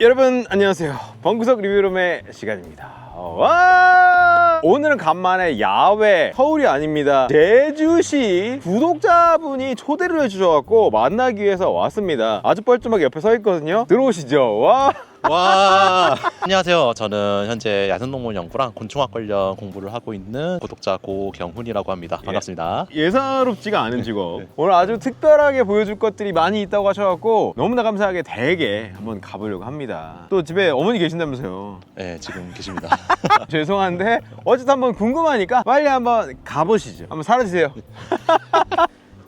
여러분 안녕하세요. 방구석 리뷰룸의 시간입니다. 와! 오늘은 간만에 야외, 서울이 아닙니다. 제주시 구독자분이 초대를 해주셔서 만나기 위해서 왔습니다. 아주 뻘쭘하게 옆에 서 있거든요. 들어오시죠. 와! 와 안녕하세요. 저는 현재 야생동물연구랑 곤충학 관련 공부를 하고 있는 구독자 고경훈이라고 합니다. 반갑습니다. 예사롭지가 않은 직업. 오늘 아주 특별하게 보여줄 것들이 많이 있다고 하셔갖고 너무나 감사하게 댁에 한번 가보려고 합니다. 또 집에 어머니 계신다면서요. 네, 지금 계십니다. 죄송한데 어쨌든 한번 궁금하니까 빨리 한번 가보시죠. 한번 사라지세요.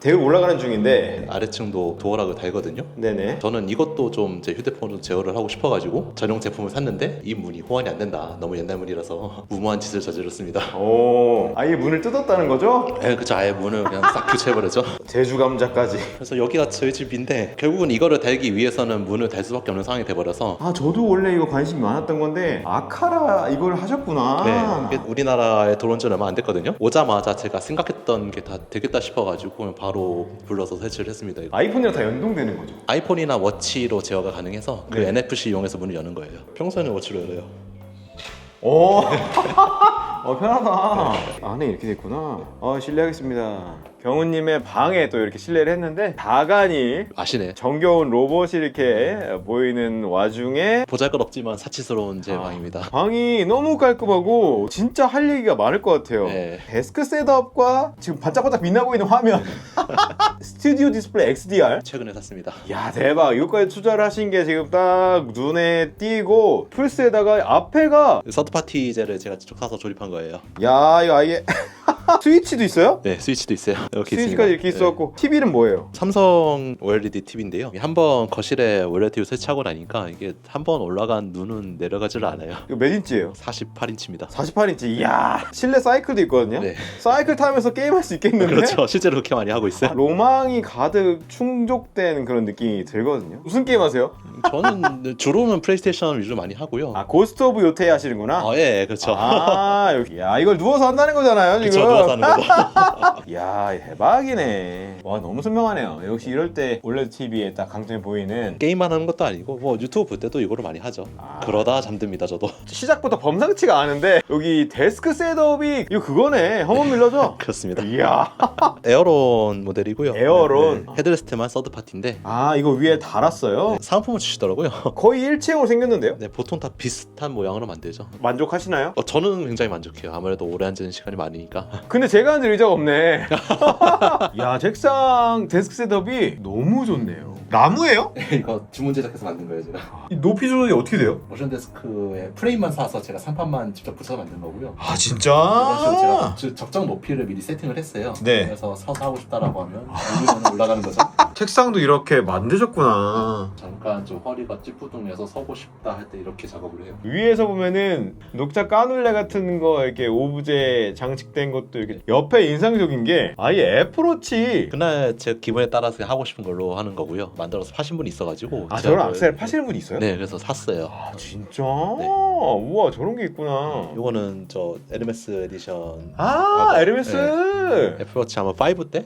댁을 올라가는 중인데 아래층도 도어락을 달거든요. 네네. 저는 이것도 좀 제 휴대폰으로 제어를 하고 싶어가지고 전용 제품을 샀는데 이 문이 호환이 안 된다. 너무 옛날 문이라서 무모한 짓을 저질렀습니다. 오, 아예 문을 뜯었다는 거죠? 네, 그쵸. 아예 문을 그냥 싹 교체해버렸죠. 제주 감자까지. 그래서 여기가 저희 집인데 결국은 이거를 달기 위해서는 문을 달 수밖에 없는 상황이 돼버려서 아, 저도 원래 이거 관심이 많았던 건데 아카라 이걸 하셨구나. 네, 이게 우리나라에 들어온 지는 얼마 안 됐거든요. 오자마자 제가 생각했던 게 다 되겠다 싶어가지고 그냥 바로 불러서 설치를 했습니다. 이거. 아이폰이랑 다 연동되는 거죠? 아이폰이나 워치로 제어가 가능해서 그 네. NFC 이용해서 문을 여는 거예요. 평소에는 워치로 열어요. 오, 편하다. 안에 이렇게 돼 있구나. 실례하겠습니다. 경훈님의 방에 또 이렇게 실례를 했는데 다간이 아시네. 정겨운 로봇이 이렇게 보이는 와중에 보잘것없지만 사치스러운 제 방입니다. 방이 너무 깔끔하고 진짜 할 얘기가 많을 것 같아요. 네. 데스크 셋업과 지금 반짝반짝 빛나고 있는 화면 스튜디오 디스플레이 XDR. 최근에 샀습니다. 야, 대박. 이것까지 투자를 하신 게 지금 딱 눈에 띄고 플스에다가 앞에가 서드파티제를 제가 직접 사서 조립한 거예요. 야, 이거 아예 스위치도 있어요? 네, 스위치도 있어요. 이렇게 스위치까지 있습니다. 이렇게 있어갖고 TV는 뭐예요? 삼성 OLED TV인데요. 한번 거실에 OLED TV 설치하고 나니까 이게 한번 올라간 눈은 내려가지를 않아요. 이거 몇 인치예요? 48인치입니다. 48인치. 이야, 실내 사이클도 있거든요. 네. 사이클 타면서 게임할 수 있겠는데? 그렇죠. 실제로 그렇게 많이 하고 있어요. 로망이 가득 충족된 그런 느낌이 들거든요. 무슨 게임 하세요? 저는 주로는 플레이스테이션 위주로 많이 하고요. 고스트 오브 요테이 하시는구나. 예, 그렇죠. 야, 이걸 누워서 한다는 거잖아요, 지금. 그쵸, 누워서 하는 거죠. 야, 대박이네. 와, 너무 선명하네요. 역시 이럴 때 OLED TV에 딱 강점이 보이는. 게임만 하는 것도 아니고 뭐 유튜브 볼 때도 이거를 많이 하죠. 그러다 잠듭니다, 저도. 시작부터 범상치가 않은데 여기 데스크 셋업이 이거 그거네. 허먼 밀러죠? 그렇습니다. 이야. 에어론 모델이고요. 에어론. 네, 헤드레스트만 서드 파티인데 이거 위에 달았어요? 상품을 주시더라고요. 거의 일체형으로 생겼는데요? 네, 보통 다 비슷한 모양으로 만들죠. 만족하시나요? 저는 굉장히 만족해요. 아무래도 오래 앉은 시간이 많으니까. 근데 제가 앉을 의자가 없네. 야, 책상 데스크 셋업이 너무 좋네요. 나무예요? 이거 주문 제작해서 만든 거예요, 제가. 이 높이 조절이 어떻게 돼요? 모션 데스크에 프레임만 사서 제가 상판만 직접 붙여서 만든 거고요. 아, 진짜? 이런 식으로 제가 적정 높이를 미리 세팅을 했어요. 네. 그래서 서서 하고 싶다라고 하면 올리면 올라가는 거죠. 책상도 이렇게 만드셨구나. 잠깐 좀 허리가 찌뿌둥해서 서고 싶다 할 때 이렇게 작업을 해요. 위에서 보면은 녹차 까눌레 같은 거 이렇게 오브제 장식된 것도 이렇게 옆에 인상적인 게 아예 애플워치. 그날 제 기분에 따라서 하고 싶은 걸로 하는 거고요. 만들어서 파신 분이 있어가지고 저런 악세를 파시는 분이 있어요? 네, 그래서 샀어요. 진짜? 네. 우와, 저런 게 있구나. 요거는 저 에르메스 에디션. 에르메스. 애플워치 아마 5 때?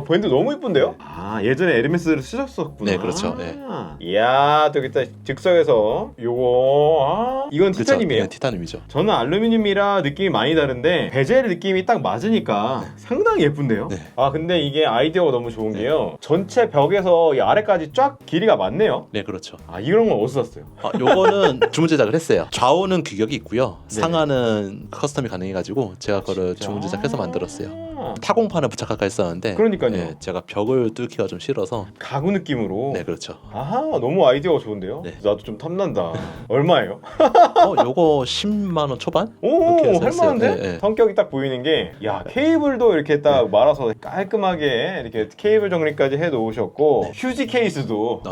밴드 너무 이쁜데요? 예전에 에르메스를 쓰셨었구나. 네, 그렇죠. 네. 이야, 또 일단 즉석에서 요거 이건 티타늄이에요? 네, 티타늄이죠. 저는 알루미늄이라 느낌이 많이 다른데 베젤 느낌이 딱 맞으니까 상당히 예쁜데요? 네. 근데 이게 아이디어가 너무 좋은 게요. 전체 벽에서 이 아래까지 쫙 길이가 맞네요. 네, 그렇죠. 이런 건 어디서 샀어요? 요거는 주문 제작을 했어요. 좌우는 규격이 있고요. 네. 상하는 커스텀이 가능해가지고 제가 그거를 주문 제작해서 만들었어요. 타공판을 부착할까 했었는데 그러니까요. 네, 제가 벽을 뚫기가 좀 싫어서. 가구 느낌으로. 네, 그렇죠. 너무 아이디어가 좋은데요? 네. 나도 좀 탐난다. 얼마예요? 요거 10만 원 초반? 오, 이렇게 해서 했어요. 할만한데? 네, 네. 성격이 딱 보이는 게, 케이블도 이렇게 딱 말아서 깔끔하게 이렇게 케이블 정리까지 해 놓으셨고, 휴지 케이스도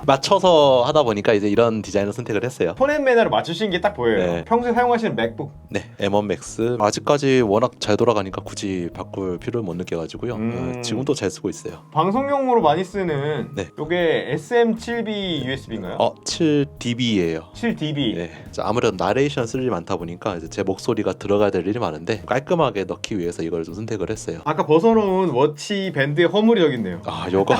맞춰서 하다 보니까 이제 이런 디자인을 선택을 했어요. 폰앤 매너를 맞추신 게 딱 보여요. 네. 평소에 사용하시는 맥북. 네, M1 Max 아직까지 워낙 잘 돌아가니까 굳이 바꿀 필요를 못 느껴가지고요. 지금도 잘 쓰고 있어요. 방송용으로 많이 쓰는 네. 요게 SM7B USB인가요? 7dB예요. 7dB. 네. 아무래도 나레이션 쓸 일이 많다 보니까 이제 제 목소리가 들어가야 될 일이 많은데 깔끔하게 넣기 위해서 이걸 좀 선택을 했어요. 아까 벗어놓은 워치 밴드의 허물이 여기 있네요. 요거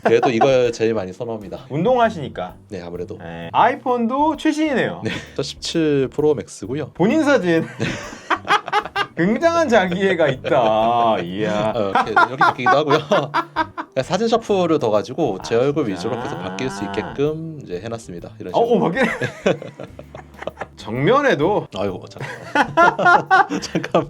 그래도 이걸 제일 많이 선호합니다. 운동하시니까. 네, 아무래도. 네. 아이폰도 최신이네요. 네, 저 17 프로 맥스고요. 본인 사진. 굉장한 자기애가 있다. 이야. 여기 바뀌기도 하고요. 사진 셔플을 더 가지고 제 얼굴 진짜? 위주로 계속 바뀔 수 있게끔 이제 해놨습니다. 이런 식으로. 바뀌네. 정면에도 아이고 잠깐.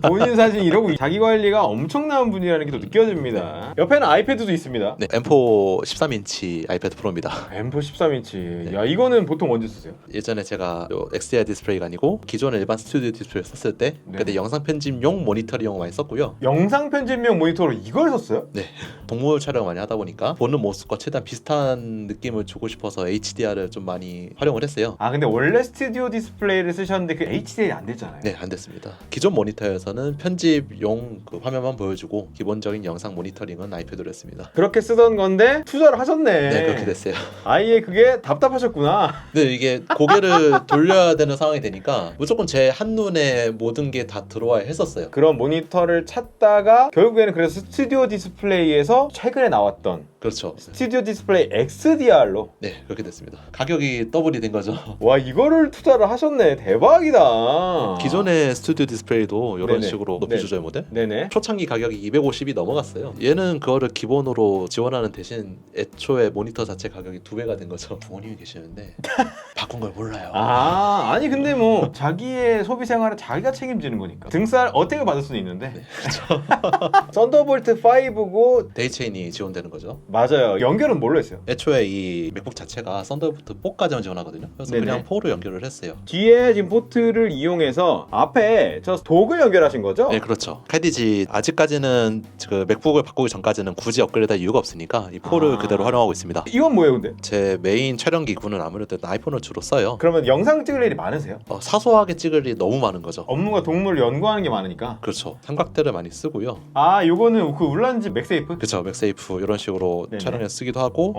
본인 사진 이러고 자기 관리가 엄청난 분이라는 게 또 느껴집니다. 옆에는 아이패드도 있습니다. 네, M4 13인치 아이패드 프로입니다. M4 13인치. 야, 이거는 보통 언제 쓰세요? 예전에 제가 XDR 디스플레이가 아니고 기존의 일반 스튜디오 디스플레이 썼을 때 그때 영상 편집용 모니터링용 많이 썼고요. 영상 편집용 모니터로 이걸 썼어요? 네, 동물 촬영 많이 하다 보니까 보는 모습과 최대한 비슷한 느낌을 주고 싶어서 HDR을 좀 많이 활용을 했어요. 근데 원래 스튜디오 디스플레이를 쓰셨는데 그 HDR이 안 됐잖아요. 네, 안 됐습니다. 기존 모니터에서는 편집용 그 화면만 보여주고 기본적인 영상 모니터링은 아이패드로 했습니다. 그렇게 쓰던 건데 투자를 하셨네. 네, 그렇게 됐어요. 아예 그게 답답하셨구나. 네, 이게 고개를 돌려야 되는 상황이 되니까 무조건 제 한눈에 모든 게 다 들어와야 했었어요. 그런 모니터를 찾다가 결국에는 그래서 스튜디오 디스플레이에서 최근에 나왔던 그렇죠. 스튜디오 디스플레이 XDR로. 네, 그렇게 됐습니다. 가격이 더블이 된 거죠. 와, 이거를 투자를 하셨네. 대박이다. 기존의 스튜디오 디스플레이도 이런 네네. 식으로 높이 네. 조절 모델? 네네. 초창기 가격이 250이 넘어갔어요. 얘는 그거를 기본으로 지원하는 대신 애초에 모니터 자체 가격이 2배가 된 거죠. 부모님이 계시는데 바꾼 걸 몰라요. 아니 근데 뭐 자기의 소비 생활은 자기가 책임지는 거니까 등살 어떻게 받을 수는 있는데. 네, 그렇죠. 썬더볼트 5고 데이체인이 지원되는 거죠. 맞아요. 연결은 뭘로 했어요? 애초에 이 맥북 자체가 썬더볼트 4까지만 지원하거든요. 그래서 네네. 그냥 4로 연결을 했어요. 뒤에 지금 포트를 이용해서 앞에 저 독을 연결하신 거죠? 네, 그렇죠. 카이디지 아직까지는 그 맥북을 바꾸기 전까지는 굳이 업그레이드할 이유가 없으니까 이 4를 그대로 활용하고 있습니다. 이건 뭐예요 근데? 제 메인 촬영 기구는 아무래도 아이폰을 주로 써요. 그러면 영상 찍을 일이 많으세요? 사소하게 찍을 일이 너무 많은 거죠. 업무가 동물 연구하는 게 많으니까. 그렇죠. 삼각대를 많이 쓰고요. 요거는 그 울란지 맥세이프? 그렇죠. 맥세이프 이런 식으로 네네. 촬영에 쓰기도 하고.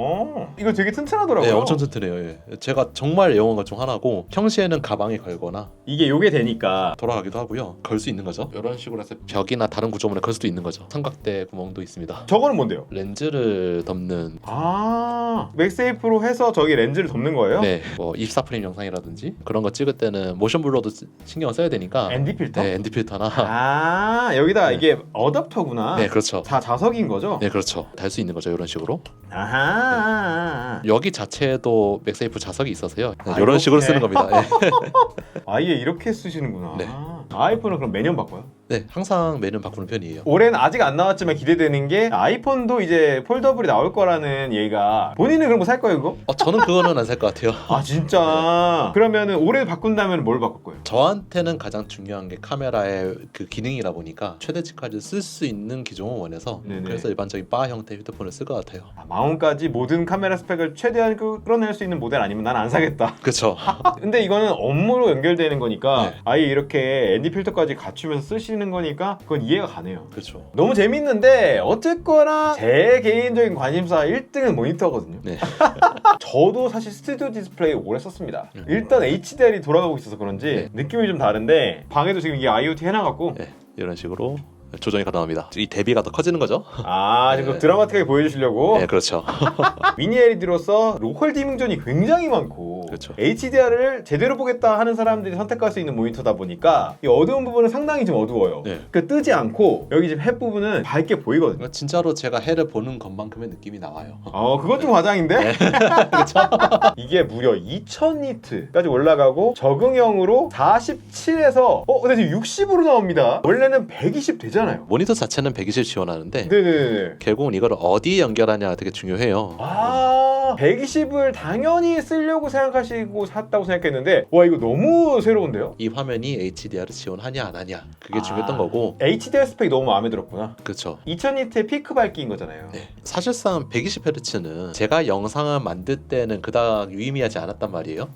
이거 되게 튼튼하더라고요. 네, 엄청 튼튼해요. 예. 제가 정말 애용한 것 중 하나고 평시에는 가방에 걸거나 요게 되니까. 돌아가기도 하고요. 걸 수 있는 거죠. 이런 식으로 해서 벽이나 다른 구조물에 걸 수도 있는 거죠. 삼각대 구멍도 있습니다. 저거는 뭔데요? 렌즈를 덮는 맥세이프로 해서 저기 렌즈를 덮는 거예요? 네, 뭐 24프레임 영상이라든지 그런 거 찍을 때는 모션 블러도 신경 써야 되니까 ND 필터? 네, ND 필터나 여기다 네. 이게 어댑터구나. 네, 그렇죠. 자석인 거죠? 네, 그렇죠. 달 수 있는 거죠. 이런 식으로. 아하. 여기 자체에도 맥세이프 자석이 있어서요. 네, 아, 이런 이렇게? 식으로 쓰는 겁니다. 네. 아예 이렇게 쓰시는구나. 네. 아이폰은 그럼 매년 바꿔요? 네, 항상 매년 바꾸는 편이에요. 올해는 아직 안 나왔지만 기대되는 게 아이폰도 이제 폴더블이 나올 거라는 얘기가. 본인은 그럼 뭐 살 거예요 그거? 저는 그거는 안 살 것 같아요. 진짜? 그러면은 올해 바꾼다면 뭘 바꿀 거예요? 저한테는 가장 중요한 게 카메라의 그 기능이라 보니까 최대치까지 쓸 수 있는 기종을 원해서 네네. 그래서 일반적인 바 형태 휴대폰을 쓸 것 같아요. 마운까지 모든 카메라 스펙을 최대한 끌어낼 수 있는 모델 아니면 난 안 사겠다. 그렇죠. 근데 이거는 업무로 연결되는 거니까 네. 아예 이렇게 ND 필터까지 갖추면서 쓰시는 거니까 그건 이해가 가네요. 그렇죠. 너무 재밌는데 어쨌거나 제 개인적인 관심사 1등은 모니터거든요. 네. 저도 사실 스튜디오 디스플레이 오래 썼습니다. 일단 HDR이 돌아가고 있어서 그런지 네. 느낌이 좀 다른데 방에도 지금 이게 IoT 해놔갖고 네, 이런 식으로 조정이 가능합니다. 이 대비가 더 커지는 거죠. 지금 네. 드라마틱하게 보여주시려고 네, 그렇죠. 미니 LED로서 로컬 디밍존이 굉장히 많고 그렇죠. HDR을 제대로 보겠다 하는 사람들이 선택할 수 있는 모니터다 보니까 이 어두운 부분은 상당히 좀 어두워요. 네. 그 뜨지 않고 여기 지금 햇 부분은 밝게 보이거든요. 그러니까 진짜로 제가 해를 보는 것만큼의 느낌이 나와요. 그것 좀 과장인데? 네. 그렇죠. 이게 무려 2000니트까지 올라가고 적응형으로 47에서 근데 지금 60으로 나옵니다. 원래는 120 되잖아요. 모니터 자체는 120 지원하는데 네네네. 결국은 이걸 어디에 연결하냐 되게 중요해요. 120을 당연히 쓰려고 생각하시고 샀다고 생각했는데 와 이거 너무 새로운데요? 이 화면이 HDR을 지원하냐 안 하냐 그게 중요했던 거고. HDR 스펙이 너무 마음에 들었구나. 그렇죠. 2000니트의 피크 밝기인 거잖아요. 네. 사실상 120Hz는 제가 영상을 만들 때는 그닥 유의미하지 않았단 말이에요.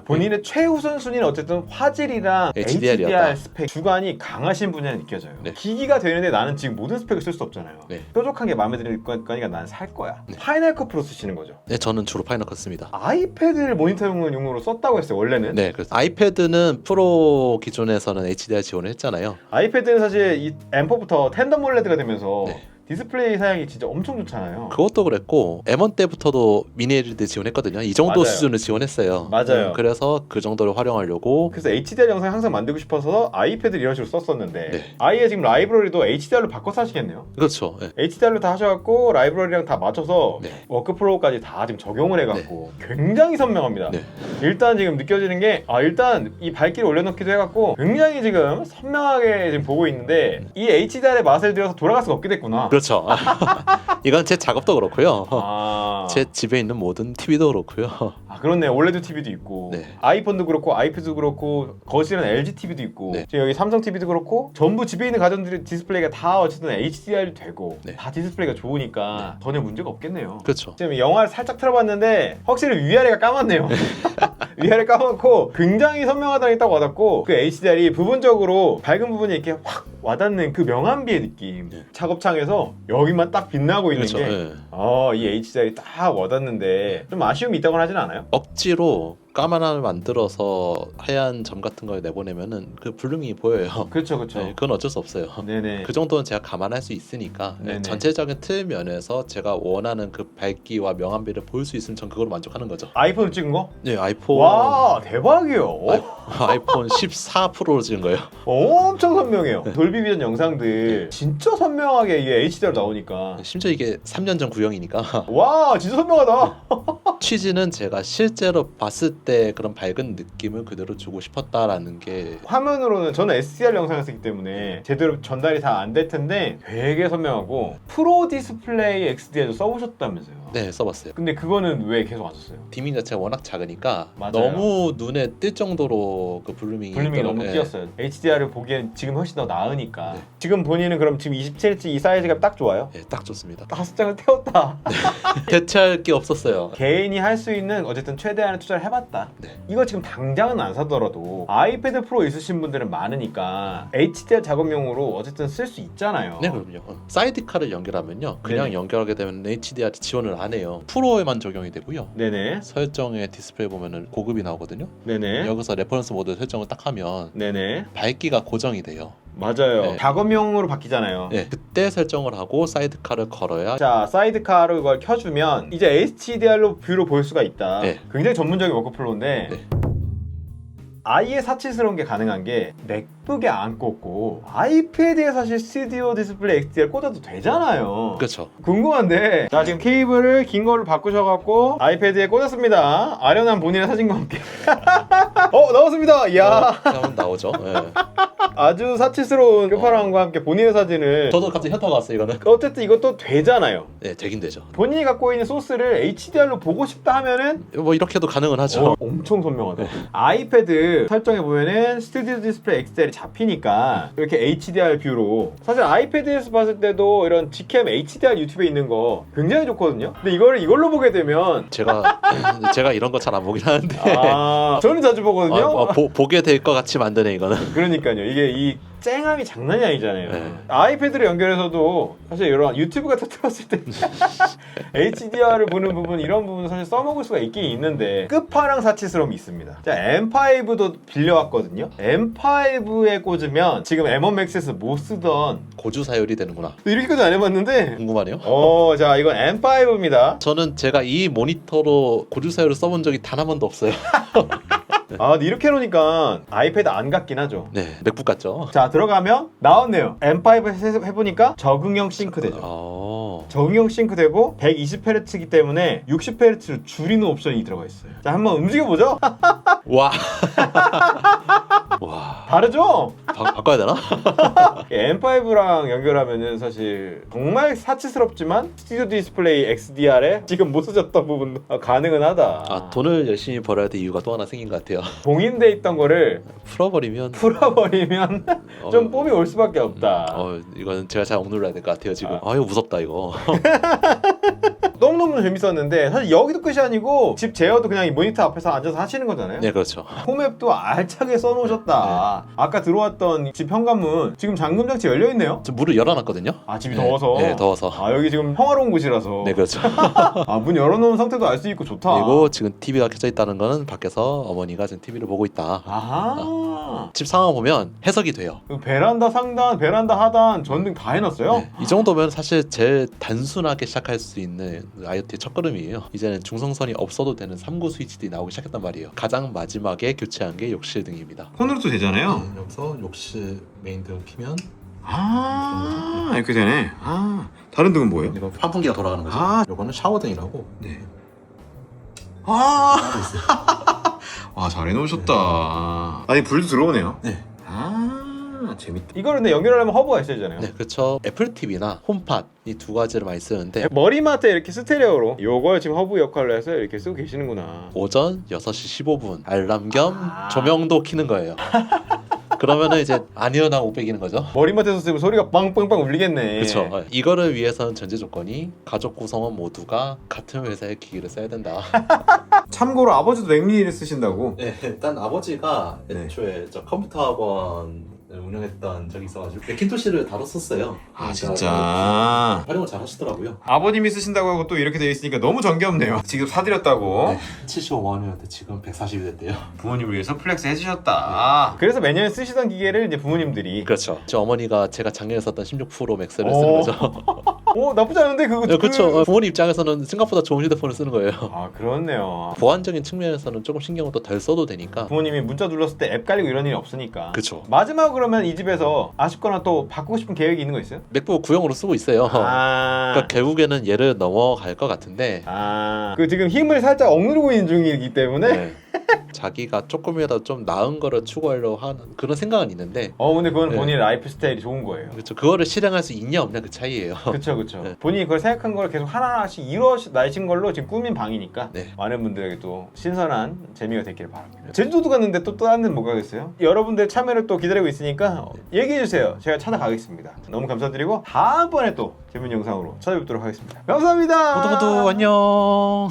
본인의 최우선순위는 어쨌든 화질이랑 HDR 이었다. HDR 스펙 주관이 강하신 분이 느껴져요. 네. 기기가 되는데 나는 지금 모든 스펙을 쓸 수 없잖아요. 네. 뾰족한 게 마음에 드는 거니까 난 살 거야. 파이널 컷 프로 쓰시는 거죠? 네, 저는 주로 파이널 컷 씁니다. 아이패드를 모니터용으로 썼다고 했어요, 원래는? 네, 그래서 아이패드는 프로 기존에서는 HDR 지원을 했잖아요. 아이패드는 사실 이 M4부터 텐덤 몰레드가 되면서 네. 디스플레이 사양이 진짜 엄청 좋잖아요. 그것도 그랬고 M1 때부터도 미니 LED 지원했거든요. 이 정도 맞아요. 수준을 지원했어요. 맞아요. 그래서 그 정도를 활용하려고. 그래서 HDR 영상 항상 만들고 싶어서 아이패드를 이런 식으로 썼었는데 네. 아예 지금 라이브러리도 HDR로 바꿔서 하시겠네요. 그렇죠. 네. HDR로 다 하셔갖고 라이브러리랑 다 맞춰서 네. 워크프로까지 다 지금 적용을 해갖고 굉장히 선명합니다. 네. 일단 지금 느껴지는 게 일단 이 밝기를 올려놓기도 해갖고 굉장히 지금 선명하게 지금 보고 있는데 이 HDR의 맛을 들여서 돌아갈 수가 없게 됐구나. 그렇죠. 이건 제 작업도 그렇고요. 아, 제 집에 있는 모든 TV도 그렇고요. 그렇네. 올레드 TV도 있고 네. 아이폰도 그렇고 아이패드도 그렇고 거실은 LG TV도 있고 네. 지금 여기 삼성 TV도 그렇고 전부 집에 있는 가전들의 디스플레이가 다 어쨌든 HDR이 되고 네. 다 디스플레이가 좋으니까 전혀 문제가 없겠네요. 그렇죠. 지금 영화를 살짝 틀어봤는데 확실히 위아래가 까맣네요. 위아래 까맣고 굉장히 선명하다는 게 딱 와닿고 그 HDR이 부분적으로 밝은 부분에 이렇게 확 와닿는 그 명암비의 느낌. 네. 작업창에서 여기만 딱 빛나고 있는 그렇죠. 게 네. 이 HDR이 딱 와닿는데 좀 아쉬움이 있다고는 하진 않아요? 억지로 까만함을 만들어서 하얀 점 같은 걸 내보내면은 그 블루밍이 보여요. 그렇죠, 그렇죠. 네, 그건 어쩔 수 없어요. 네네. 그 정도는 제가 감안할 수 있으니까 네네. 전체적인 틀 면에서 제가 원하는 그 밝기와 명암비를 볼 수 있으면 전 그걸로 만족하는 거죠. 아이폰을 찍은 거? 네, 아이폰 와, 대박이요. 아이폰 14 프로로 찍은 거예요. 엄청 선명해요. 돌비 비전 영상들 진짜 선명하게 이게 HDR 나오니까 심지어 이게 3년 전 구형이니까 와, 진짜 선명하다. 취지는 제가 실제로 봤을 때 그런 밝은 느낌을 그대로 주고 싶었다라는 게 화면으로는 저는 SDR 영상을 쓰기 때문에 제대로 전달이 다 안 될 텐데 되게 선명하고 프로 디스플레이 XDR도 써보셨다면서요? 네, 써봤어요. 근데 그거는 왜 계속 안 썼어요? 디밍 자체가 워낙 작으니까 맞아요. 너무 눈에 띌 정도로 그 블루밍이 볼륨이 있더라고요. 너무 네. 띄었어요. HDR을 보기엔 지금 훨씬 더 나으니까. 네. 지금 본인은 그럼 지금 27인치 이 사이즈가 딱 좋아요? 네, 딱 좋습니다. 5장을 태웠다. 대체할 게 없었어요. 개인이 할 수 있는 어쨌든 최대한의 투자를 해봤다. 네. 이거 지금 당장은 안 사더라도 아이패드 프로 있으신 분들은 많으니까 HDR 작업용으로 어쨌든 쓸 수 있잖아요. 네, 그럼요. 사이드카를 연결하면요, 그냥 네네. 연결하게 되면 HDR 지원을 안 해요. 프로에만 적용이 되고요. 네네. 설정에 디스플레이 보면은 고급이 나오거든요. 네네. 여기서 레퍼런스 모드 설정을 딱 하면 네네. 밝기가 고정이 돼요. 맞아요. 네. 작업용으로 바뀌잖아요. 네, 그때 설정을 하고 사이드카를 걸어야 자, 사이드카로 이걸 켜주면 이제 HDR로 뷰로 볼 수가 있다. 네. 굉장히 전문적인 워크플로우인데 네. 아예 사치스러운 게 가능한 게 맥북에 안 꽂고 아이패드에 사실 스튜디오 디스플레이 XDR 꽂아도 되잖아요. 그렇죠. 궁금한데 자, 지금 케이블을 긴 거를 바꾸셔갖고 아이패드에 꽂았습니다. 아련한 본인의 사진과 함께 나왔습니다. 이야, 한번 나오죠. 네. 아주 사치스러운 끝판왕과 함께 본인의 사진을 저도 갑자기 현타가 왔어요, 이거는. 어쨌든 이것도 되잖아요. 네, 되긴 되죠. 본인이 갖고 있는 소스를 HDR로 보고 싶다 하면은 뭐 이렇게도 가능은 하죠. 엄청 선명하다. 아이패드 설정해 보면은 스튜디오 디스플레이 XDR이 잡히니까 이렇게 HDR 뷰로 사실 아이패드에서 봤을 때도 이런 Gcam HDR 유튜브에 있는 거 굉장히 좋거든요. 근데 이걸로 보게 되면 제가 이런 거 잘 안 보긴 하는데 저는 자주 보거든요. 보게 될 것 같이 만드네, 이거는. 그러니까요. 이게 이 쨍함이 장난이 아니잖아요. 네. 아이패드를 연결해서도 사실 이런 유튜브 같은 거 틀었을 때 HDR을 보는 부분, 이런 부분은 사실 써먹을 수가 있긴 있는데 끝판왕 사치스러움이 있습니다. 자, M5도 빌려왔거든요. M5에 꽂으면 지금 M1 Max에서 못 쓰던 고주 사율이 되는구나. 이렇게까지 안 해봤는데 궁금하네요. 자, 이건 M5입니다. 저는 제가 이 모니터로 고주 사율을 써본 적이 단 한 번도 없어요. 근데 이렇게 해놓으니까 아이패드 안 같긴 하죠. 네, 맥북 같죠? 자, 들어가면 나왔네요. M5 해보니까 적응형 싱크 되죠. 적응형 싱크 되고 120Hz이기 때문에 60Hz로 줄이는 옵션이 들어가 있어요. 자, 한번 움직여보죠. 와. 와. 다르죠? 바꿔야 되나? M5랑 연결하면은 사실 정말 사치스럽지만 스튜디오 디스플레이 XDR에 지금 못 써졌던 부분도 가능은 하다. 돈을 열심히 벌어야 될 이유가 또 하나 생긴 것 같아요. 봉인돼 있던 거를 풀어버리면 좀 뽐이 올 수밖에 없다. 이건 제가 잘 억눌러야 될 것 같아요, 지금. 이거 무섭다, 이거. 너무너무 재밌었는데 사실 여기도 끝이 아니고 집 제어도 그냥 이 모니터 앞에서 앉아서 하시는 거잖아요. 네, 그렇죠. 홈앱도 알차게 써놓으셨다. 아까 들어왔던 집 현관문 지금 잠금장치 열려있네요. 좀 문을 열어놨거든요. 아 집이 네. 더워서? 네, 더워서. 아 여기 지금 평화로운 곳이라서. 네, 그렇죠. 아 문 열어놓은 상태도 알 수 있고 좋다. 그리고 지금 TV가 켜져 있다는 거는 밖에서 어머니가 지금 TV를 보고 있다. 아하. 집 상황 보면 해석이 돼요. 그 베란다 상단, 베란다 하단, 전등 다 해놨어요? 네. 이 정도면 사실 제일 단순하게 시작할 수 있는 IoT의 첫걸음이에요. 이제는 중성선이 없어도 되는 3구 스위치들이 나오기 시작했단 말이에요. 가장 마지막에 교체한 게 욕실 등입니다. 폰으로도 되잖아요. 여기서 욕실 메인 등 키면 아 이렇게 되네. 아 다른 등은 뭐예요? 이거 환풍기가 돌아가는 거죠. 아. 이거는 샤워등이라고. 네. 아, 따로 있어요. 와 잘 해놓으셨다. 아니 불도 들어오네요. 네. 아 재밌다. 이거를 근데 연결하려면 허브가 있어야 되잖아요. 네, 그렇죠. 애플 TV나 홈팟 이 두 가지를 많이 쓰는데 머리맡에 이렇게 스테레오로 요걸 지금 허브 역할로 해서 이렇게 쓰고 계시는구나. 오전 6시 15분 알람 겸 아. 조명도 켜는 거예요. 그러면은 이제 안 일어나고 못 베기는 거죠. 머리맡에서 쓰면 소리가 빵빵빵 울리겠네. 그렇죠. 이거를 위해서는 전제 조건이 가족 구성원 모두가 같은 회사의 기기를 써야 된다. 참고로 아버지도 맥미니를 쓰신다고? 네, 일단 아버지가 네. 애초에 저 컴퓨터 학원을 운영했던 적이 있어가지고 맥킨토시를 다뤘었어요. 아 진짜. 활용을 잘 하시더라고요. 아버님이 쓰신다고 하고 또 이렇게 되어 있으니까 너무 정겹네요. 지금 사드렸다고. 75만 원이었는데 지금 140이 됐대요. 부모님을 위해서 플렉스 해주셨다. 그래서 매년 쓰시던 기계를 이제 부모님들이. 그렇죠. 저 어머니가 제가 작년에 썼던 16 프로 맥스를 어. 쓰는 거죠. 오 나쁘지 않은데 그거. 네, 그렇죠. 부모님 입장에서는 생각보다 좋은 휴대폰을 쓰는 거예요. 아 그렇네요. 보안적인 측면에서는 조금 신경을 또 덜 써도 되니까. 부모님이 문자 눌렀을 때 앱 깔리고 이런 일이 없으니까. 그렇죠. 마지막 그러면 이 집에서 아쉽거나 또 바꾸고 싶은 계획이 있는 거 있어요? 맥북 구형으로 쓰고 있어요. 아. 그러니까 결국에는 얘를 넘어갈 것 같은데 그 지금 힘을 살짝 억누르고 있는 중이기 때문에. 네. 자기가 조금이라도 좀 나은 거를 추구하려고 하는 그런 생각은 있는데 근데 그건 네. 본인 라이프 스타일이 좋은 거예요. 그렇죠. 그거를 실행할 수 있냐 없냐 그 차이예요. 그렇죠, 그렇죠. 네. 본인이 그걸 생각한 걸 계속 하나하나씩 이뤄내신 걸로 지금 꾸민 방이니까 네. 많은 분들에게 또 신선한 재미가 됐기를 바랍니다. 제주도도 갔는데 또 다른 데는 못 가겠어요? 여러분들 참여를 또 기다리고 있으니까 얘기해 주세요. 제가 찾아가겠습니다. 너무 감사드리고 다음번에 또 재밌는 영상으로 찾아뵙도록 하겠습니다. 감사합니다. 모두 안녕.